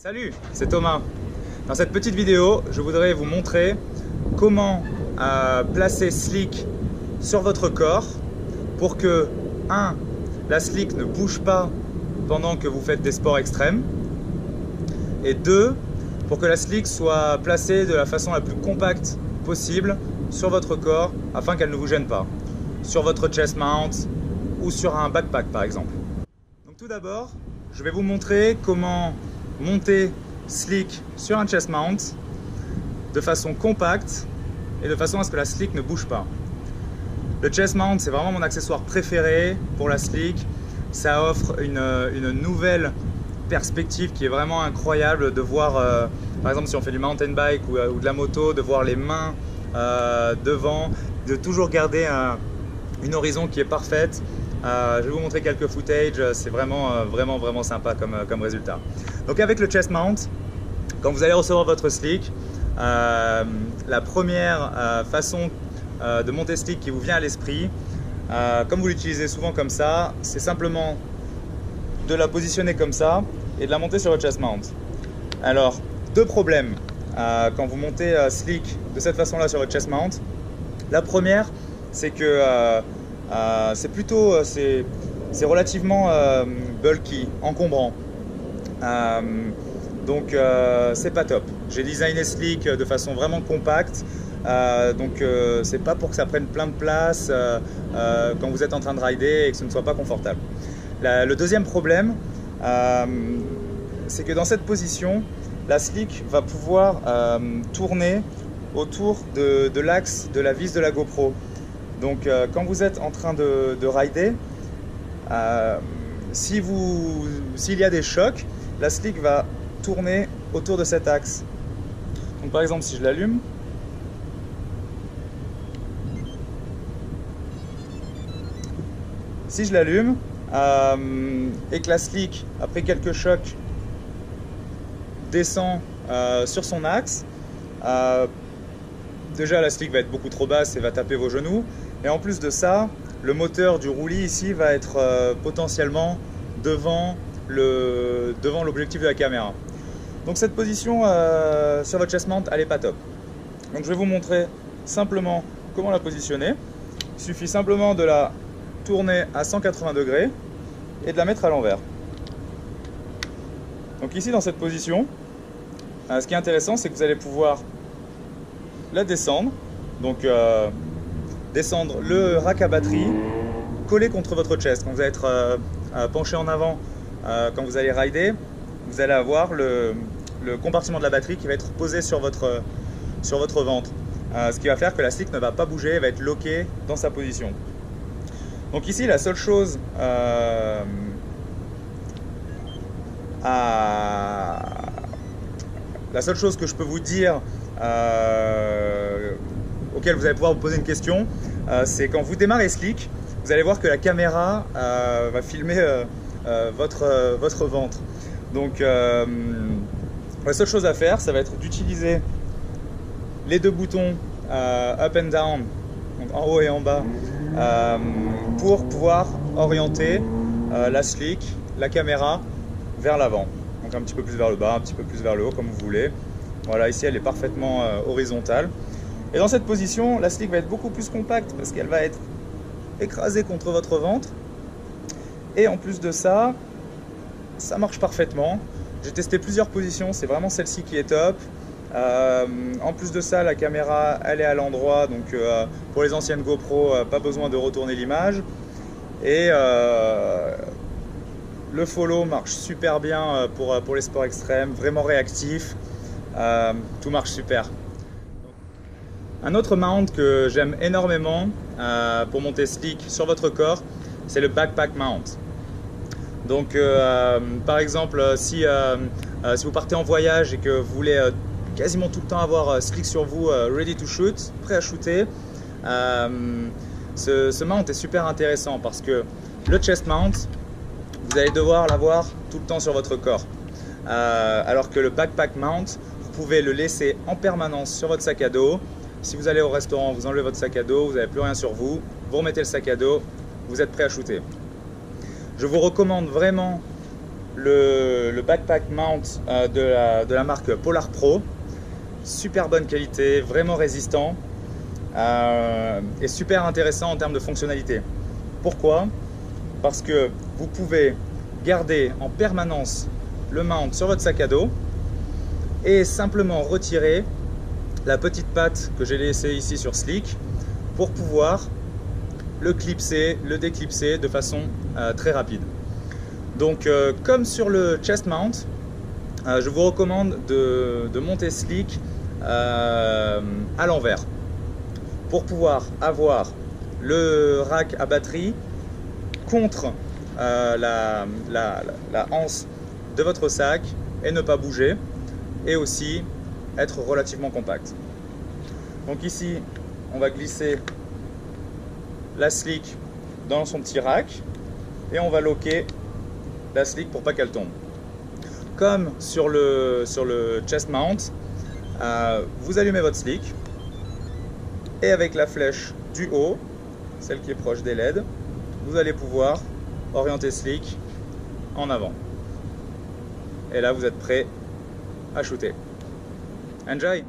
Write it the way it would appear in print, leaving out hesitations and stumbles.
Salut, c'est Thomas. Dans cette petite vidéo, je voudrais vous montrer comment placer Slick sur votre corps pour que 1. La Slick ne bouge pas pendant que vous faites des sports extrêmes et 2. Pour que la Slick soit placée de la façon la plus compacte possible sur votre corps afin qu'elle ne vous gêne pas, sur votre chest mount ou sur un backpack par exemple. Donc tout d'abord, je vais vous montrer comment monter Slick sur un chest mount de façon compacte et de façon à ce que la Slick ne bouge pas. Le chest mount, c'est vraiment mon accessoire préféré pour la Slick. Ça offre une nouvelle perspective qui est vraiment incroyable de voir, par exemple si on fait du mountain bike ou de la moto, de voir les mains devant, de toujours garder une horizon qui est parfaite. Je vais vous montrer quelques footage, c'est vraiment sympa comme résultat. Donc avec le chest mount, quand vous allez recevoir votre Slick, la première façon de monter Slick qui vous vient à l'esprit, comme vous l'utilisez souvent comme ça, c'est simplement de la positionner comme ça et de la monter sur votre chest mount. Alors, deux problèmes quand vous montez Slick de cette façon-là sur votre chest mount. La première, c'est que c'est relativement bulky, encombrant. Donc c'est pas top. J'ai designé Slick de façon vraiment compacte. Donc c'est pas pour que ça prenne plein de place quand vous êtes en train de rider et que ce ne soit pas confortable. Le deuxième problème, c'est que dans cette position, la Slick va pouvoir tourner autour de l'axe de la vis de la GoPro. Donc quand vous êtes en train de rider, s'il y a des chocs, la Slick va tourner autour de cet axe. Donc par exemple si je l'allume, et que la Slick, après quelques chocs, descend sur son axe, déjà la Slick va être beaucoup trop basse et va taper vos genoux. Et en plus de ça, le moteur du roulis ici va être potentiellement devant l'objectif de la caméra. Donc cette position sur votre chest mount, elle n'est pas top. Donc je vais vous montrer simplement comment la positionner. Il suffit simplement de la tourner à 180 degrés et de la mettre à l'envers. Donc ici dans cette position, ce qui est intéressant, c'est que vous allez pouvoir la descendre. Donc descendre le rack à batterie collé contre votre chest. Quand vous allez être penché en avant, quand vous allez rider, vous allez avoir le compartiment de la batterie qui va être posé sur votre ventre. Ce qui va faire que la Slick ne va pas bouger, elle va être lockée dans sa position. Donc ici, la seule chose que je peux vous dire, auquel vous allez pouvoir vous poser une question, c'est quand vous démarrez Slick, vous allez voir que la caméra va filmer votre ventre. Donc la seule chose à faire, ça va être d'utiliser les deux boutons up and down, donc en haut et en bas, pour pouvoir orienter la Slick, la caméra, vers l'avant. Donc un petit peu plus vers le bas, un petit peu plus vers le haut, comme vous voulez. Voilà, ici elle est parfaitement horizontale. Et dans cette position, la Slick va être beaucoup plus compacte parce qu'elle va être écrasée contre votre ventre. Et en plus de ça, ça marche parfaitement. J'ai testé plusieurs positions, c'est vraiment celle-ci qui est top. En plus de ça, la caméra elle est à l'endroit, donc pour les anciennes GoPro, pas besoin de retourner l'image. Et le follow marche super bien pour les sports extrêmes, vraiment réactif, tout marche super. Un autre mount que j'aime énormément pour monter Slick sur votre corps, c'est le backpack mount. Donc par exemple, si vous partez en voyage et que vous voulez quasiment tout le temps avoir Slick sur vous, ready to shoot, prêt à shooter, ce mount est super intéressant parce que le chest mount, vous allez devoir l'avoir tout le temps sur votre corps. Alors que le backpack mount, vous pouvez le laisser en permanence sur votre sac à dos. Si vous allez au restaurant, vous enlevez votre sac à dos, vous n'avez plus rien sur vous, vous remettez le sac à dos, vous êtes prêt à shooter. Je vous recommande vraiment le backpack mount de la marque Polar Pro. Super bonne qualité, vraiment résistant et super intéressant en termes de fonctionnalité. Pourquoi? Parce que vous pouvez garder en permanence le mount sur votre sac à dos et simplement retirer la petite patte que j'ai laissée ici sur Slick pour pouvoir le clipser, le déclipser de façon très rapide. Donc comme sur le chest mount, je vous recommande de monter Slick à l'envers pour pouvoir avoir le rack à batterie contre la anse de votre sac et ne pas bouger, et aussi être relativement compact. Donc ici on va glisser la Slick dans son petit rack et on va loquer la Slick pour pas qu'elle tombe. Comme sur le chest mount, vous allumez votre Slick et avec la flèche du haut, celle qui est proche des LED, vous allez pouvoir orienter Slick en avant. Et là vous êtes prêt à shooter. Enjoy!